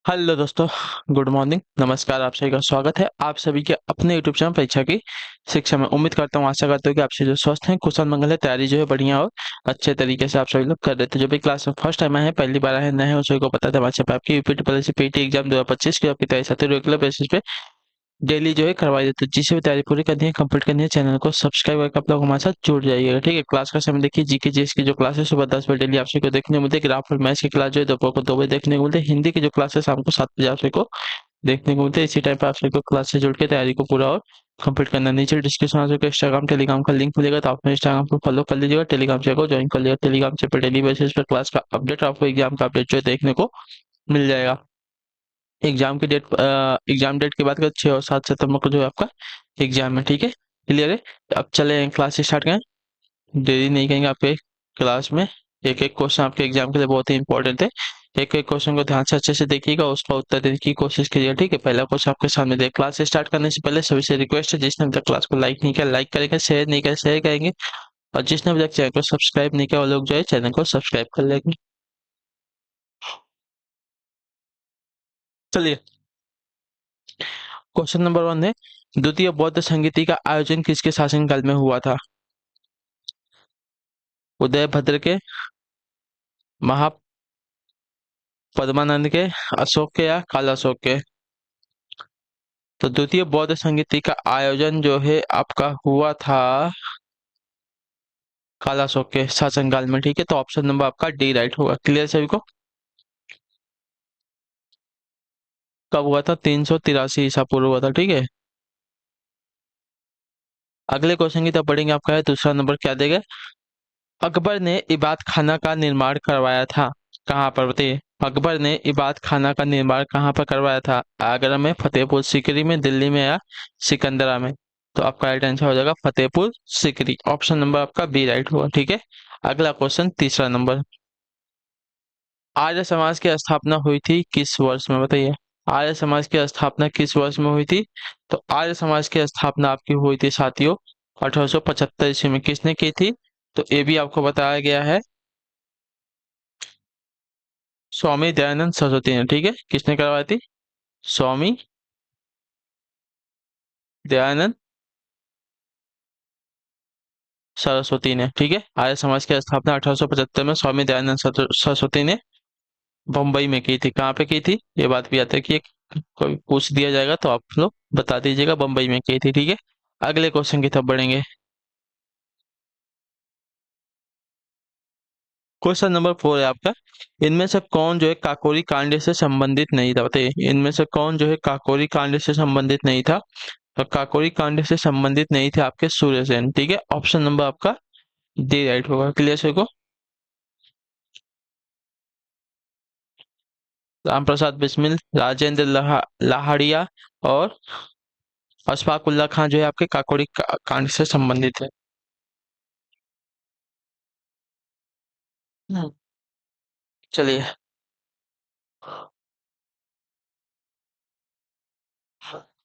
Hello दोस्तों। Good morning, नमस्कार। आप सभी का स्वागत है आप सभी के अपने यूट्यूब चैनल परीक्षा की शिक्षा में। उम्मीद करता हूँ, आशा करता हूँ कि आप सभी जो स्वस्थ हैं, कुशल मंगल है, तैयारी जो है बढ़िया और अच्छे तरीके से आप सभी लोग कर रहे थे। जो भी क्लास में फर्स्ट टाइम आए हैं, पहली बार आए हैं, नए हैं, उन सभी को पता था हमारे पे आपकी यूपीटी पीटी पीटी एग्जाम 2025 की आपकी तैयारी साथ ही रेगुलर बेसिस पे डेली जो है करवाई जाती है। जिसे भी तैयारी पूरी करनी है, कंप्लीट करनी है, चैनल को सब्सक्राइब करके आप लोग हमारे साथ जुड़ जाइएगा। ठीक है, क्लास का समय देखिए, जीके जीएस की जो क्लास है सुबह 10 बजे डेली आप सभी को देखने को मिलती है। ग्राफ और मैथ्स की क्लास जो है दोपहर को 2 बजे देखने को मिलती है। हिंदी की जो क्लास है शाम को 7 बजे आप सभी को देखने को मिलते हैं। इसी टाइम पे आप सभी को क्लास से जुड़ के तैयारी को पूरा और कंप्लीट करना है। नीचे डिस्क्रिप्शन में आपको इंस्टाग्राम टेलीग्राम का लिंक मिलेगा, तो आप इंस्टाग्राम को फॉलो कर लीजिएगा, टेलीग्राम चैनल को ज्वाइन कर लीजिएगा। टेलीग्राम से पे डेली बेसिस पे क्लास का अपडेट, आपको एग्जाम का अपडेट जो है देखने को मिल जाएगा। एग्जाम डेट की बात करें, 6 और 7 सितंबर को जो है आपका एग्जाम है। ठीक है, क्लियर है। अब चले क्लास स्टार्ट करें, देरी नहीं करेंगे। आपके क्लास में एक एक क्वेश्चन आपके एग्जाम के लिए बहुत ही इंपॉर्टेंट है। एक एक क्वेश्चन को ध्यान से अच्छे से देखिएगा, उसका उत्तर देने की कोशिश कीजिएगा। ठीक है, पहला क्वेश्चन आपके सामने देख। क्लास स्टार्ट करने से पहले सभी से रिक्वेस्ट है, जिसने अभी तक क्लास को लाइक नहीं किया लाइक करेंगे, शेयर नहीं किया शेयर करेंगे, और जिसने अभी तक चैनल को सब्सक्राइब नहीं किया वो लोग जो है चैनल को सब्सक्राइब कर लेंगे। चलिए, क्वेश्चन नंबर 1 है, द्वितीय बौद्ध संगीति का आयोजन किसके शासनकाल में हुआ था? उदयभद्र के, महापद्मानंद के, अशोक के या काला अशोक के? तो द्वितीय बौद्ध संगीति का आयोजन जो है आपका हुआ था काला अशोक के शासनकाल में। ठीक है, तो ऑप्शन नंबर आपका डी राइट होगा। क्लियर सभी को? कब हुआ था? 383 ईसा पूर्व हुआ था। ठीक है, अगले क्वेश्चन की तरफ बढ़ेंगे। आपका है दूसरा नंबर, क्या देगा? अकबर ने इबादत खाना का निर्माण करवाया था, कहाँ पर बताइए? अकबर ने इबादत खाना का निर्माण कहाँ पर करवाया था? आगरा में, फतेहपुर सीकरी में, दिल्ली में या सिकंदरा में? तो आपका राइट आंसर हो जाएगा फतेहपुर सीकरी। ऑप्शन नंबर आपका बी राइट होगा। ठीक है, अगला क्वेश्चन तीसरा नंबर, आर्य समाज की स्थापना हुई थी किस वर्ष में? बताइए, आर्य समाज की स्थापना किस वर्ष में हुई थी? तो आर्य समाज की स्थापना आपकी हुई थी साथियों 1875 ईस्वी में। किसने की थी? तो ये भी आपको बताया गया है, स्वामी दयानंद सरस्वती ने। ठीक है, किसने करवाई थी? स्वामी दयानंद सरस्वती ने। ठीक है, आर्य समाज की स्थापना 1875 में स्वामी दयानंद सरस्वती ने बम्बई में की थी। कहाँ पे की थी ये बात भी आता है कि कोई पूछ दिया जाएगा तो आप लोग बता दीजिएगा, बम्बई में की थी। ठीक है, अगले क्वेश्चन की तरफ बढ़ेंगे। क्वेश्चन नंबर 4 है आपका, इनमें से कौन जो है काकोरी कांड से संबंधित नहीं था? बताइए, इनमें से कौन जो है काकोरी कांड से संबंधित नहीं था? तो काकोरी कांड से संबंधित नहीं थे आपके सूर्यसेन। ठीक है, ऑप्शन नंबर आपका डी राइट होगा। क्लियर सर को? राम प्रसाद बिस्मिल, राजेंद्र लाहड़िया और अशफाक उल्ला खान जो है आपके काकोरी कांड से संबंधित है। हम्म, चलिए,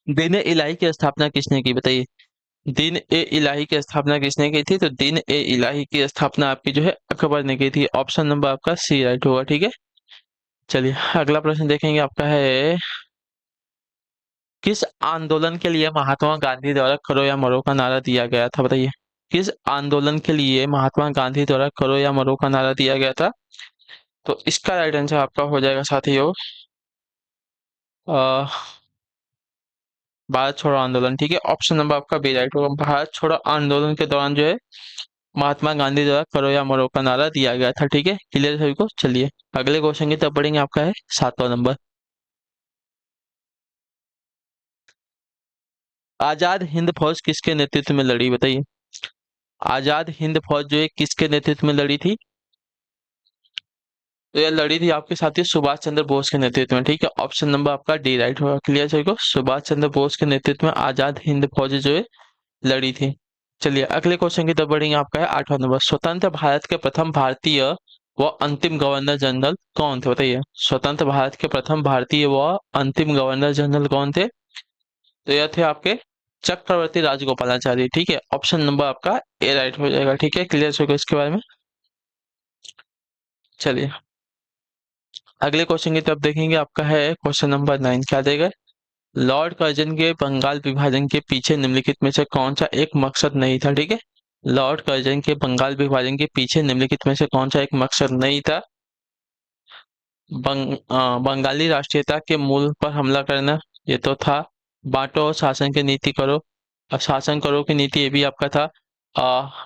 दीन ए इलाही की स्थापना किसने की? बताइए, दीन ए इलाही की स्थापना किसने की थी? तो दीन ए इलाही की स्थापना आपकी जो है अकबर ने की थी। ऑप्शन नंबर आपका सी राइट होगा। ठीक है, चलिए अगला प्रश्न देखेंगे। आपका है, किस आंदोलन के लिए महात्मा गांधी द्वारा करो या मरो का नारा दिया गया था? बताइए, किस आंदोलन के लिए महात्मा गांधी द्वारा करो या मरो का नारा दिया गया था? तो इसका राइट आंसर आपका हो जाएगा साथियों भारत छोड़ो आंदोलन। ठीक है, ऑप्शन नंबर आपका बी राइट होगा। भारत छोड़ो आंदोलन के दौरान जो है महात्मा गांधी द्वारा करो या मरो का नारा दिया गया था। ठीक है, क्लियर सभी को? चलिए अगले क्वेश्चन की तरफ बढ़ेंगे। आपका है 7वां नंबर, आजाद हिंद फौज किसके नेतृत्व में लड़ी? बताइए, आजाद हिंद फौज जो है किसके नेतृत्व में लड़ी थी? तो यह लड़ी थी आपके साथी सुभाष चंद्र बोस के नेतृत्व में। ठीक है, ऑप्शन नंबर आपका डी राइट होगा। क्लियर सभी को? सुभाष चंद्र बोस के नेतृत्व में आजाद हिंद फौज जो है लड़ी थी। चलिए अगले क्वेश्चन की तरफ बढ़ेंगे। आपका है 8वां नंबर, स्वतंत्र भारत के प्रथम भारतीय व अंतिम गवर्नर जनरल कौन थे? बताइए, स्वतंत्र भारत के प्रथम भारतीय व अंतिम गवर्नर जनरल कौन थे? तो यह थे आपके चक्रवर्ती राजगोपालाचारी। ठीक है, ऑप्शन नंबर आपका ए राइट हो जाएगा। ठीक है, क्लियर हो गया इसके बारे में? चलिए अगले क्वेश्चन की तरफ देखेंगे, आपका है क्वेश्चन नंबर 9। क्या देगा? लॉर्ड कर्जन के बंगाल विभाजन के पीछे निम्नलिखित में से कौन सा एक मकसद नहीं था? ठीक है, लॉर्ड कर्जन के बंगाल विभाजन के पीछे निम्नलिखित में से कौन सा एक मकसद नहीं था? बंगाली राष्ट्रीयता के मूल पर हमला करना, ये तो था। बांटो और शासन की नीति करो, शासन करो की नीति, ये भी आपका था।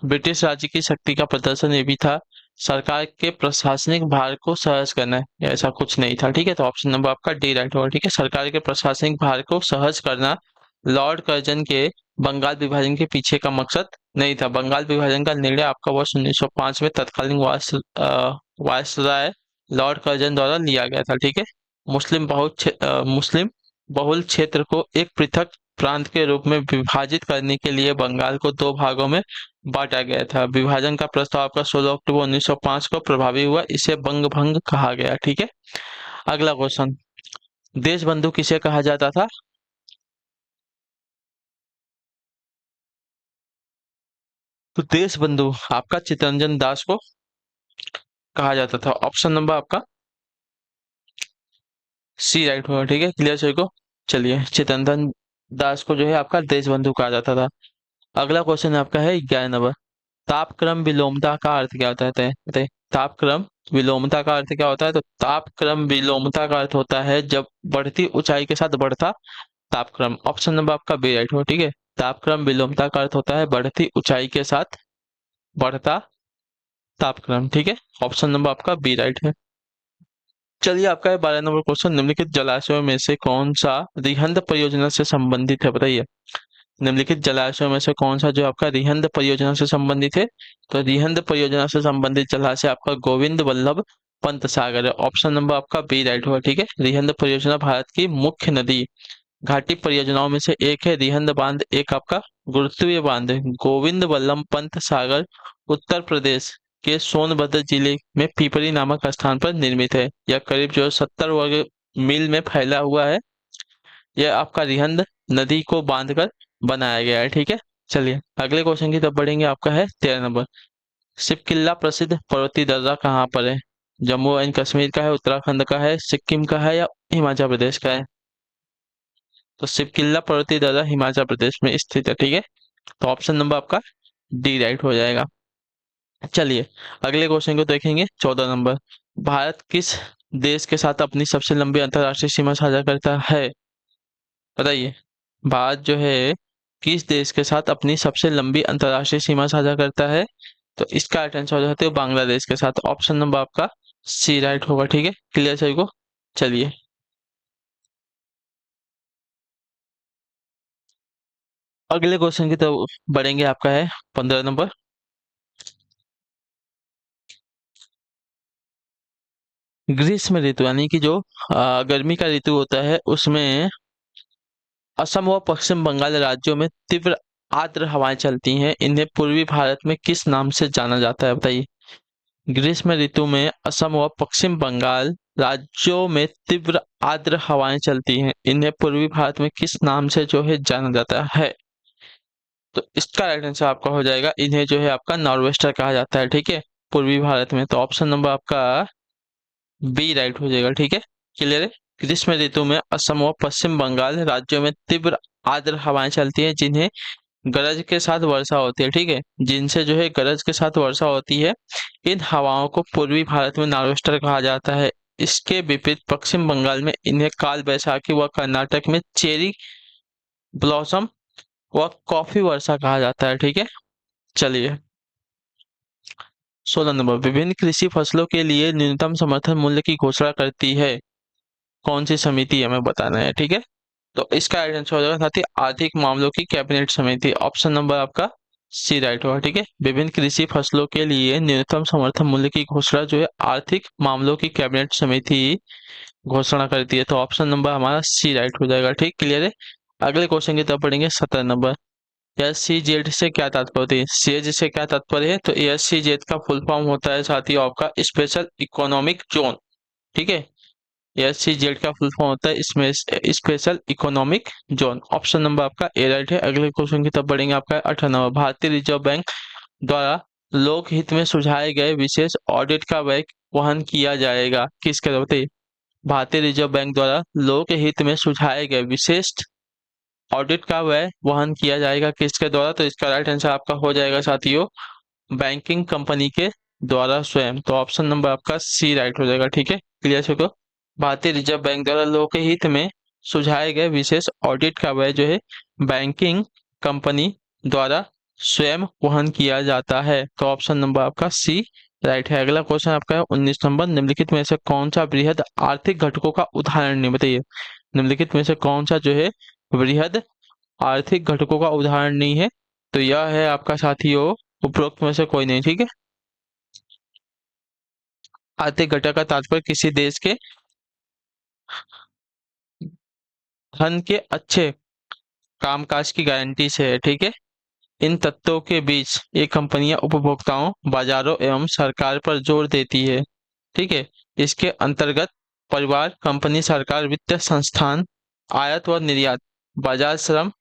ब्रिटिश राज्य की शक्ति का प्रदर्शन, ये भी था। सरकार के प्रशासनिक भार को सहज करना, ऐसा कुछ नहीं था। ठीक है, तो ऑप्शन नंबर आपका डी राइट होगा। ठीक है, सरकार के प्रशासनिक भार को सहज करना लॉर्ड कर्जन के बंगाल विभाजन के पीछे का मकसद नहीं था। बंगाल विभाजन का निर्णय आपका वर्ष 1905 में तत्कालीन वायसराय लॉर्ड कर्जन द्वारा लिया गया था। ठीक है, मुस्लिम बहुल क्षेत्र को एक पृथक प्रांत के रूप में विभाजित करने के लिए बंगाल को दो भागों में बांटा गया था। विभाजन का प्रस्ताव आपका 16 अक्टूबर 1905 को प्रभावी हुआ, इसे बंग भंग कहा गया। ठीक है, अगला क्वेश्चन, देश बंधु किसे कहा जाता था? तो देश बंधु आपका चित्तरंजन दास को कहा जाता था। ऑप्शन नंबर आपका सी राइट होगा। ठीक है, क्लियर सभी को? चलिए, चित्तरंजन दास को जो है आपका देश बंधु कहा जाता था। अगला क्वेश्चन आपका है 11 नंबर। तापक्रम विलोमता का अर्थ क्या होता है? बताइए, तापक्रम विलोमता का अर्थ क्या होता है? तो तापक्रम विलोमता का अर्थ होता है जब बढ़ती ऊंचाई के साथ बढ़ता तापक्रम। ऑप्शन नंबर आपका बी राइट हो। ठीक है, तापक्रम विलोमता का अर्थ होता है बढ़ती ऊंचाई के साथ बढ़ता तापक्रम। ठीक है, ऑप्शन नंबर आपका बी राइट है। चलिए, आपका है 12 नंबर क्वेश्चन। निम्नलिखित जलाशयों में से कौन सा रिहंद परियोजना से संबंधित है? बताइए, निम्नलिखित जलाशयों में से कौन सा जो आपका रिहंद परियोजना से संबंधित है? तो रिहंद परियोजना से संबंधित जलाशय आपका गोविंद वल्लभ पंत सागर है। ऑप्शन नंबर आपका बी राइट होगा। ठीक है, रिहंद परियोजना भारत की मुख्य नदी घाटी परियोजनाओं में से एक है। रिहंद बांध एक आपका गुरुत्वीय बांध है। गोविंद वल्लभ पंत सागर उत्तर प्रदेश के सोनभद्र जिले में पिपरी नामक स्थान पर निर्मित है। यह करीब जो 70 वर्ग मील में फैला हुआ है। यह आपका रिहंद नदी को बांधकर बनाया गया है। ठीक है, चलिए अगले क्वेश्चन की तरफ बढ़ेंगे। आपका है 13 नंबर। शिवकिल्ला प्रसिद्ध पर्वतीय दर्रा कहाँ पर है? जम्मू एंड कश्मीर का है, उत्तराखंड का है, सिक्किम का है या हिमाचल प्रदेश का है? तो शिवकिल्ला पर्वतीय दर्रा हिमाचल प्रदेश में स्थित है। ठीक है, तो ऑप्शन नंबर आपका डी राइट हो जाएगा। चलिए अगले क्वेश्चन को देखेंगे। 14 नंबर। भारत किस देश के साथ अपनी सबसे लंबी अंतर्राष्ट्रीय सीमा साझा करता है? बताइए, भारत जो है किस देश के साथ अपनी सबसे लंबी अंतर्राष्ट्रीय सीमा साझा करता है? तो इसका राइट आंसर हो जाता है बांग्लादेश के साथ। ऑप्शन नंबर आपका सी राइट होगा। ठीक है, क्लियर सभी को? चलिए अगले क्वेश्चन की तरफ बढ़ेंगे। आपका है 15 नंबर। ग्रीष्म ऋतु यानी कि जो गर्मी का ऋतु होता है, उसमें असम व पश्चिम बंगाल राज्यों में तीव्र आर्द्र हवाएं चलती हैं। इन्हें पूर्वी भारत में किस नाम से जाना जाता है? बताइए, ग्रीष्म ऋतु में असम व पश्चिम बंगाल राज्यों में तीव्र आर्द्र हवाएं चलती हैं। इन्हें पूर्वी भारत में किस नाम से जो है जाना जाता है? तो इसका राइट आंसर आपका हो जाएगा, इन्हें जो है आपका नॉर्वेस्टर कहा जाता है। ठीक है, पूर्वी भारत में। तो ऑप्शन नंबर आपका बी राइट हो जाएगा। ठीक है, क्लियर है? ग्रीष्म ऋतु में असम व पश्चिम बंगाल राज्यों में तीव्र आर्द्र हवाएं चलती हैं, जिन्हें गरज के साथ वर्षा होती है। ठीक है, जिनसे जो है गरज के साथ वर्षा होती है। इन हवाओं को पूर्वी भारत में नॉर्वेस्टर कहा जाता है। इसके विपरीत पश्चिम बंगाल में इन्हें काल बैसाखी व कर्नाटक में चेरी ब्लॉसम व कॉफी वर्षा कहा जाता है। ठीक है, चलिए 16 नंबर। विभिन्न कृषि फसलों के लिए न्यूनतम समर्थन मूल्य की घोषणा करती है कौन सी समिति? हमें बताना है। ठीक है, तो इसका आंसर हो जाएगा साथी आर्थिक मामलों की कैबिनेट समिति। ऑप्शन नंबर आपका सी राइट होगा। ठीक है, विभिन्न कृषि फसलों के लिए न्यूनतम समर्थन मूल्य की घोषणा जो है आर्थिक मामलों की कैबिनेट समिति घोषणा करती है। तो ऑप्शन नंबर हमारा सी राइट हो जाएगा। ठीक, क्लियर है? अगले क्वेश्चन की तरफ पढ़ेंगे। 17 नंबर। एस सी जेड से क्या तात्पर्य है? सीएज से क्या तात्पर्य है? तो एस सी जेड का फुल फॉर्म होता है साथियों आपका स्पेशल इकोनॉमिक जोन। ठीक है, एस सी जेड का फुल फॉर्म होता है इसमें special economic zone. Option number आपका ए राइट है। अगले क्वेश्चन की तरफ बढ़ेंगे। आपका 18 नंबर। भारतीय रिजर्व बैंक द्वारा लोक हित में सुझाए गए विशेष ऑडिट का व्यय वहन किया जाएगा किसके? बताइए, भारतीय रिजर्व बैंक द्वारा लोक हित में सुझाए गए विशेष ऑडिट का व्यय वहन किया जाएगा किसके द्वारा? तो इसका राइट आंसर आपका हो जाएगा साथियों बैंकिंग कंपनी के द्वारा स्वयं। तो ऑप्शन नंबर आपका सी राइट हो जाएगा। ठीक है, क्लियर है को? भारतीय रिजर्व बैंक द्वारा लोक हित में सुझाए गए विशेष ऑडिट का व्यय जो है बैंकिंग कंपनी द्वारा स्वयं वहन किया जाता है। तो ऑप्शन नंबर आपका सी राइट है। अगला क्वेश्चन आपका है 19 नंबर, निम्नलिखित में से कौन सा बृहद आर्थिक घटकों का उदाहरण नहीं? बताइए निम्नलिखित में से कौन सा जो है बृहद आर्थिक घटकों का उदाहरण नहीं है? तो यह है आपका साथियों उपरोक्त में से कोई नहीं। ठीक है, आर्थिक घटक का तात्पर्य किसी देश के धन के अच्छे कामकाज की गारंटी से है। ठीक है, इन तत्वों के बीच ये कंपनियां उपभोक्ताओं, बाजारों एवं सरकार पर जोर देती है। ठीक है, इसके अंतर्गत परिवार, कंपनी, सरकार, वित्तीय संस्थान, आयात व निर्यात, बाजार, श्रम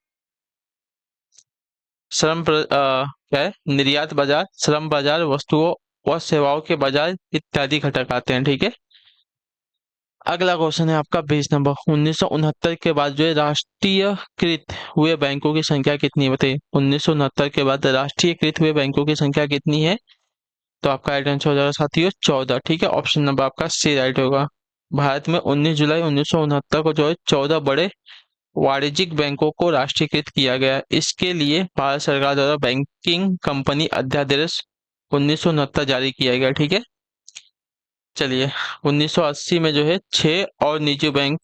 श्रम क्या है निर्यात बाजार, श्रम बाजार, वस्तुओं व सेवाओं के बाजार इत्यादि घटक आते हैं। ठीक है, अगला क्वेश्चन है आपका 20 नंबर, 1969 के बाद जो है राष्ट्रीयकृत हुए बैंकों की संख्या कितनी है? बताइए 1969 के बाद राष्ट्रीयकृत हुए बैंकों की संख्या कितनी है? तो आपका राइट आंसर हो जाएगा साथियों 14। ठीक है, ऑप्शन नंबर आपका सी राइट होगा। भारत में 19 जुलाई 1969 को जो है 14 बड़े वाणिज्यिक बैंकों को राष्ट्रीयकृत किया गया। इसके लिए भारत सरकार द्वारा बैंकिंग कंपनी अध्यादेश 1969 जारी किया गया। ठीक है, चलिए 1980 में जो है 6 और निजी बैंक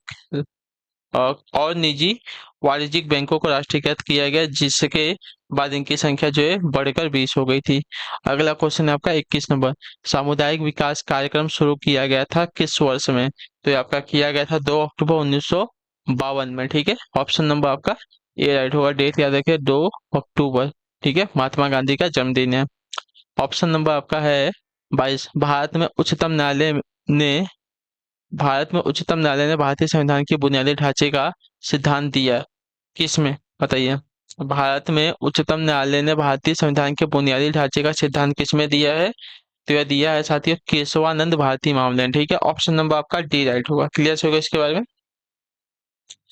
और निजी वाणिज्यिक बैंकों को राष्ट्रीयकृत किया गया, जिसके बाद इनकी संख्या जो है बढ़कर 20 हो गई थी। अगला क्वेश्चन है आपका 21 नंबर, सामुदायिक विकास कार्यक्रम शुरू किया गया था किस वर्ष में? तो ये आपका किया गया था 2 अक्टूबर 1952 में। ठीक है, ऑप्शन नंबर आपका ए राइट होगा। डेट याद रखिए 2 अक्टूबर। ठीक है, महात्मा गांधी का जन्मदिन है। ऑप्शन नंबर आपका है 22, भारत में उच्चतम न्यायालय ने भारतीय संविधान के बुनियादी ढांचे का सिद्धांत दिया किस में? बताइए भारत में उच्चतम न्यायालय ने भारतीय संविधान के बुनियादी ढांचे का सिद्धांत किस में दिया है? तो यह दिया है साथियों केशवानंद भारती मामले में। ठीक है, ऑप्शन नंबर आपका डी राइट होगा। क्लियर होगा इसके बारे में?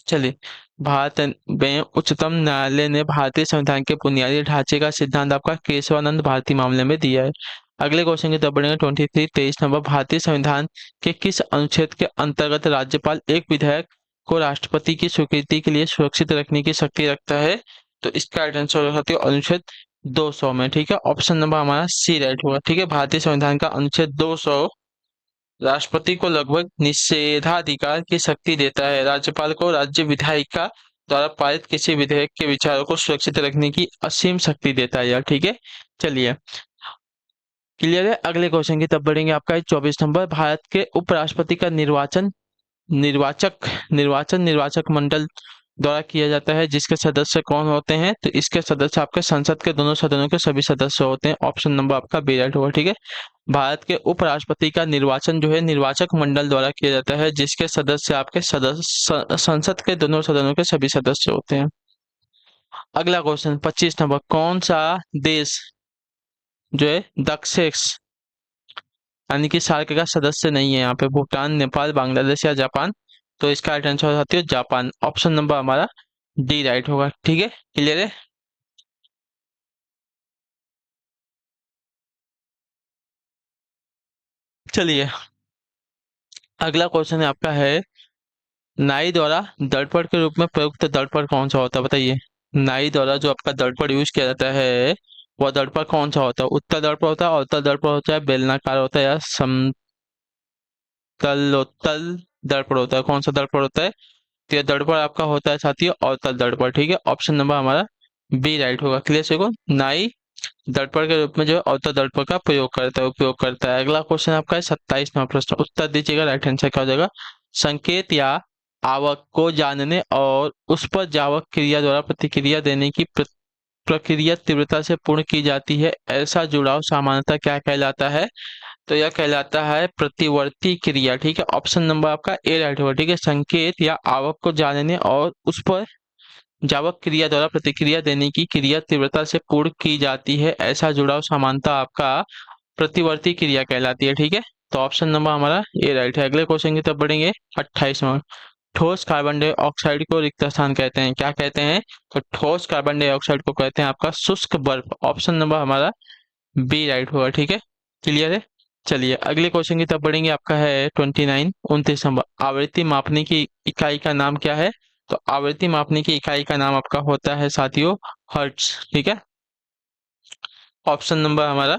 चलिए, भारत में उच्चतम न्यायालय ने भारतीय संविधान के बुनियादी ढांचे का सिद्धांत आपका केशवानंद भारती मामले में दिया है। अगले क्वेश्चन की तरफ बढ़ेंगे 23 नंबर, भारतीय संविधान के किस अनुच्छेद के अंतर्गत राज्यपाल एक विधेयक को राष्ट्रपति की स्वीकृति के लिए सुरक्षित रखने की शक्ति रखता है? तो इसका राइट आंसर हो सकती है अनुच्छेद 200 में। ठीक है, ऑप्शन नंबर हमारा सी राइट होगा। ठीक है, भारतीय संविधान का अनुच्छेद 200 राष्ट्रपति को लगभग निषेधाधिकार की शक्ति देता है। राज्यपाल को राज्य विधायिका द्वारा पारित किसी विधेयक के विचारों को सुरक्षित रखने की असीम शक्ति देता है यार। ठीक है, चलिए क्लियर है। अगले क्वेश्चन की तरफ बढ़ेंगे आपका 24 नंबर, भारत के उपराष्ट्रपति का निर्वाचक मंडल द्वारा किया जाता है, जिसके सदस्य कौन होते हैं? तो इसके सदस्य आपके संसद के दोनों सदनों के सभी सदस्य होते हैं। ऑप्शन नंबर आपका बी राइट होगा। ठीक है, भारत के उपराष्ट्रपति का निर्वाचन जो है निर्वाचक मंडल द्वारा किया जाता है, जिसके सदस्य आपके संसद के दोनों सदनों के सभी सदस्य होते हैं। अगला क्वेश्चन 25 नंबर, कौन सा देश जो है दक्षिण यानी कि सार्क का सदस्य नहीं है? यहाँ पे भूटान, नेपाल, बांग्लादेश या जापान? तो इसका राइट आंसर हो जाती है जापान। ऑप्शन नंबर हमारा डी राइट होगा। ठीक है, क्लियर है। चलिए अगला क्वेश्चन है आपका है नाई द्वारा दर्पण के रूप में प्रयुक्त दर्पण कौन सा होता है? बताइए नाई द्वारा जो आपका दर्पण यूज किया जाता है वह दर्पण कौन सा होता है? उत्तल दर्पण होता है, अवतल दर्पण होता है, बेलनाकार होता है या समतलोत्तल दर्पण होता है? कौन सा दर्पण होता है? तो यह दर्पण आपका होता है साथियों अवतल दर्पण। ठीक है, ऑप्शन नंबर हमारा बी राइट होगा। क्लियर से को नाई दर्पण के रूप में जो है अवतल दर्पण का उपयोग करता है। अगला क्वेश्चन आपका है 27वां प्रश्न, उत्तर दीजिएगा। राइट आंसर क्या हो जाएगा? संकेत या आवक को जानने और उस पर जावक क्रिया द्वारा प्रतिक्रिया देने की प्रक्रिया तीव्रता से पूर्ण की जाती है, ऐसा जुड़ाव सामान्यतः क्या कहलाता है? तो यह कहलाता है प्रतिवर्ती क्रिया। ठीक है, ऑप्शन नंबर आपका ए राइट होगा। ठीक है, संकेत या आवक को जानने और उस पर जावक क्रिया द्वारा प्रतिक्रिया देने की क्रिया तीव्रता से पूर्ण की जाती है, ऐसा जुड़ाव समानता आपका प्रतिवर्ती क्रिया कहलाती है। ठीक है, तो ऑप्शन नंबर हमारा ए राइट है। अगले क्वेश्चन की तरफ बढ़ेंगे। 28 नंबर, ठोस कार्बन डाइऑक्साइड को रिक्त स्थान कहते हैं, क्या कहते हैं? तो ठोस कार्बन डाइऑक्साइड को कहते हैं आपका शुष्क बर्फ। ऑप्शन नंबर हमारा बी राइट होगा। ठीक है, क्लियर है। चलिए अगले क्वेश्चन की तरफ बढ़ेंगे। आपका है 29 29 नंबर, आवृत्ति मापने की इकाई का नाम क्या है? तो आवृत्ति मापने की इकाई का नाम आपका होता है साथियों हर्ट्ज। ठीक है, ऑप्शन नंबर हमारा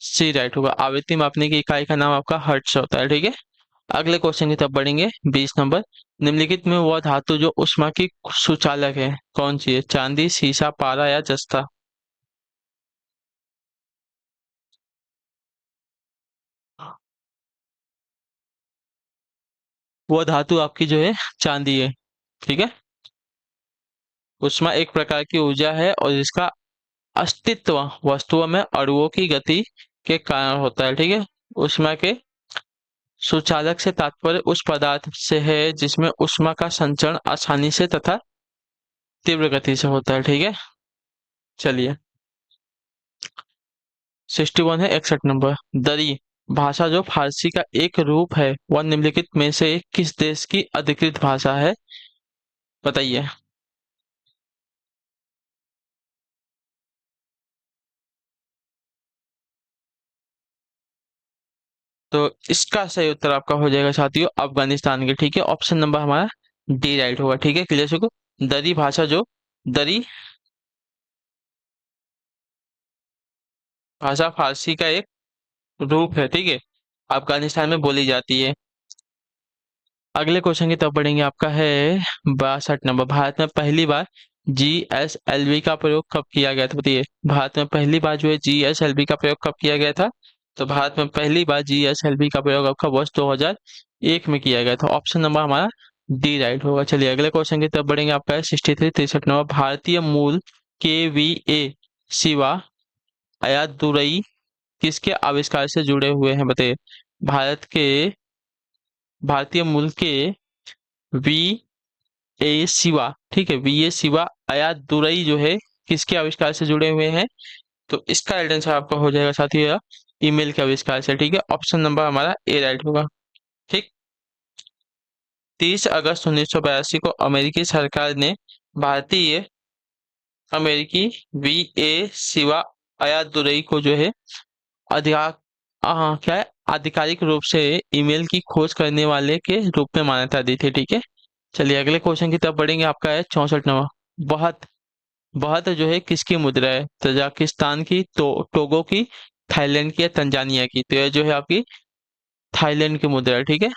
सी राइट होगा। आवृत्ति मापने की इकाई का नाम आपका हर्ट्ज होता है। ठीक है, अगले क्वेश्चन की तरफ बढ़ेंगे। 20 नंबर, निम्नलिखित में वह धातु जो उष्मा की सुचालक है कौन सी है? चांदी, सीसा, पारा या जस्ता? वह धातु आपकी जो है चांदी है। ठीक है, उष्मा एक प्रकार की ऊर्जा है और इसका अस्तित्व वस्तुओं में अणुओं की गति के कारण होता है। ठीक है, उष्मा के सुचालक से तात्पर्य उस पदार्थ से है जिसमें उष्मा का संचरण आसानी से तथा तीव्र गति से होता है। ठीक है, चलिए 61 है 61 नंबर, दरी भाषा जो फारसी का एक रूप है वह निम्नलिखित में से किस देश की अधिकृत भाषा है? बताइए। तो इसका सही उत्तर आपका हो जाएगा साथियों अफगानिस्तान के। ठीक है, ऑप्शन नंबर हमारा डी राइट होगा। ठीक है, क्लियर से को दरी भाषा जो दरी भाषा फारसी का एक रूप है। ठीक है, अफगानिस्तान में बोली जाती है। अगले क्वेश्चन की तरफ बढ़ेंगे। आपका है 62 नंबर, भारत में पहली बार GSLV का प्रयोग कब किया गया था? बताइए, भारत में पहली बार जो है GSLV का प्रयोग कब किया गया था? तो भारत में पहली बार GSLV का प्रयोग आपका वर्ष 2001 में किया गया था। ऑप्शन नंबर हमारा डी राइट होगा। चलिए अगले क्वेश्चन की तरफ बढ़ेंगे। आपका है 63 नंबर, भारतीय मूल KVA शिवा अय्यादुरई किसके आविष्कार से जुड़े हुए हैं? बताइए, भारत के भारतीय मूल के वी ए शिवा, ठीक है, वी ए शिवा अय्यादुरई जो है किसके आविष्कार से जुड़े हुए हैं? तो इसका राइट आंसर आपका हो जाएगा साथियों ईमेल के आविष्कार से। ठीक है, ऑप्शन नंबर हमारा ए राइट होगा। ठीक, 30 अगस्त 1982 को अमेरिकी सरकार ने भारतीय अमेरिकी वी ए शिवा अय्यादुरई को जो है अधिकार क्या है आधिकारिक रूप से ईमेल की खोज करने वाले के रूप में मान्यता दी थी। ठीक है, चलिए अगले क्वेश्चन की तरफ बढ़ेंगे। आपका है 64 नंबर, बहुत बहुत जो है किसकी मुद्रा है? तजाकिस्तान की, टोगो की, थाईलैंड की या तंजानिया की? तो यह जो है आपकी थाईलैंड की मुद्रा है। ठीक है,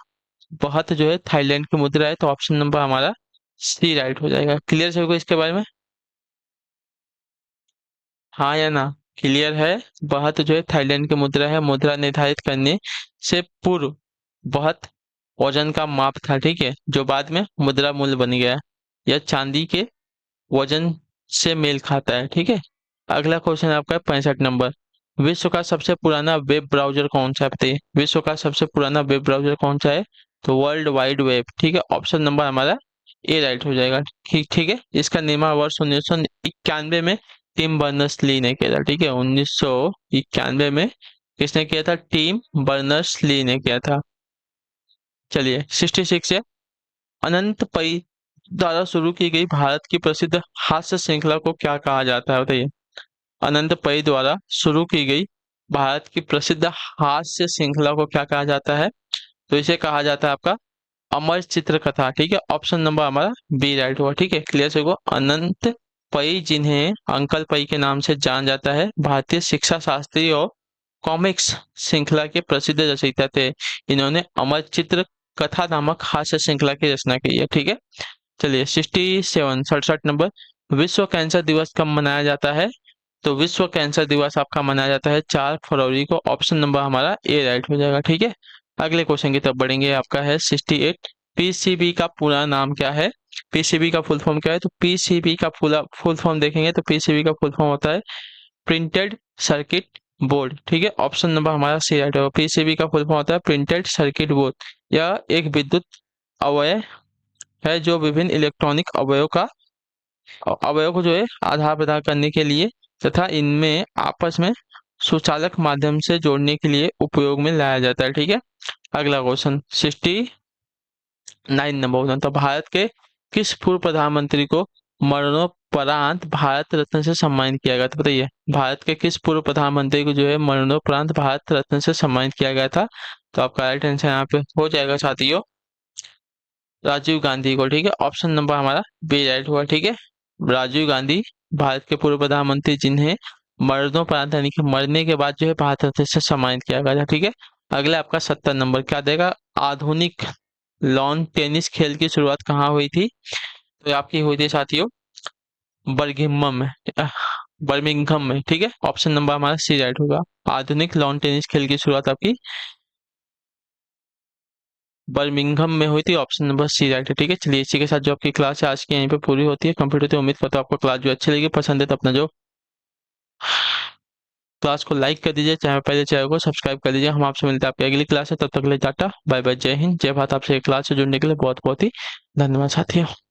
बहुत जो है थाईलैंड की मुद्रा है। तो ऑप्शन नंबर हमारा सी राइट हो जाएगा। क्लियर है को इसके बारे में? हाँ या ना? क्लियर है। बहुत जो है थाईलैंड की मुद्रा है। मुद्रा निर्धारित करने से पूर्व बहुत वजन का माप था। ठीक है, जो बाद में मुद्रा मूल्य बन गया। यह चांदी के वजन से मेल खाता है। ठीक है, अगला क्वेश्चन आपका है 65 नंबर, विश्व का सबसे पुराना वेब ब्राउजर कौन सा है? बताइए, विश्व का सबसे पुराना वेब ब्राउजर कौन सा है? तो वर्ल्ड वाइड वेब। ठीक है, ऑप्शन नंबर हमारा ए राइट हो जाएगा। ठीक ठीक है, इसका निर्माण वर्ष 1991 में टिम बर्नर्स ली ने किया था। ठीक है, 1991 में किसने किया था? टिम बर्नर्स ली ने किया था। चलिए 66 है, अनंत पै द्वारा शुरू की गई भारत की प्रसिद्ध हास्य श्रृंखला को क्या कहा जाता है? बताइए, अनंत पै द्वारा शुरू की गई भारत की प्रसिद्ध हास्य श्रृंखला को क्या कहा जाता है? तो इसे कहा जाता है आपका अमर चित्र कथा। ठीक है, ऑप्शन नंबर हमारा बी राइट हुआ। ठीक है, क्लियर से को अनंत पै जिन्हें अंकल पै के नाम से जाना जाता है भारतीय शिक्षा शास्त्री और कॉमिक्स श्रृंखला के प्रसिद्ध रचयिता थे। इन्होंने अमर चित्र कथा नामक हास्य श्रृंखला की रचना की है। ठीक है, चलिए 67 नंबर, विश्व कैंसर दिवस कब मनाया जाता है? तो विश्व कैंसर दिवस आपका मनाया जाता है 4 फरवरी को। ऑप्शन नंबर हमारा ए राइट हो जाएगा। ठीक है, अगले क्वेश्चन की तरफ बढ़ेंगे। आपका है 68, पीसीबी का पूरा नाम क्या है? पीसीबी का फुल फॉर्म क्या है? तो पीसीबी का फुल फॉर्म देखेंगे तो पीसीबी का फुल फॉर्म होता है प्रिंटेड सर्किट बोर्ड। ठीक है, ऑप्शन नंबर हमारा सी राइट होगा। पीसीबी का फुल फॉर्म होता है प्रिंटेड सर्किट बोर्ड। यह एक विद्युत अवयव है जो विभिन्न इलेक्ट्रॉनिक अवयव को जो है आधार प्रदान करने के लिए तथा इनमें आपस में सुचालक माध्यम से जोड़ने के लिए उपयोग में लाया जाता है। ठीक है, अगला क्वेश्चन 69 नंबर क्वेश्चन, तो भारत के किस पूर्व प्रधानमंत्री को मरणोपरांत भारत रत्न से सम्मानित किया गया था? बताइए, भारत के किस पूर्व प्रधानमंत्री को जो है मरणोपरांत भारत रत्न से सम्मानित किया गया था? तो आपका राइट आंसर यहाँ पे हो जाएगा साथियों राजीव गांधी को। ठीक है, ऑप्शन नंबर हमारा बी राइट हुआ। ठीक है, राजीव गांधी भारत के पूर्व प्रधानमंत्री जिन्हें मरणोपरांत यानी कि मरने के बाद जो है भारत रत्न से सम्मानित किया गया था। ठीक है, अगला आपका 70 नंबर क्या देगा? आधुनिक लॉन टेनिस खेल की शुरुआत कहाँ हुई थी? तो ये आपकी हुई थी साथियों बर्मिंघम में, बर्मिंघम में। ठीक है, ऑप्शन नंबर हमारा सी राइट होगा। आधुनिक लॉन टेनिस खेल की शुरुआत आपकी बर्मिंघम में हुई थी, ऑप्शन नंबर सी राइट है। ठीक है, चलिए इसी के साथ जो आपकी क्लास है आज की यहीं पे पूरी होती है, कंप्लीट होती है। उम्मीद करता हूँ आपको क्लास जो अच्छी लगी, पसंद है तो अपना जो क्लास को लाइक कर दीजिए, चैनल पहले चैनल को सब्सक्राइब कर दीजिए। हम आपसे मिलते हैं आपकी अगली क्लास है, तब तक के लिए टाटा बाय बाय, जय हिंद जय भारत। आपसे क्लास से जुड़ने के लिए बहुत बहुत ही धन्यवाद साथियों।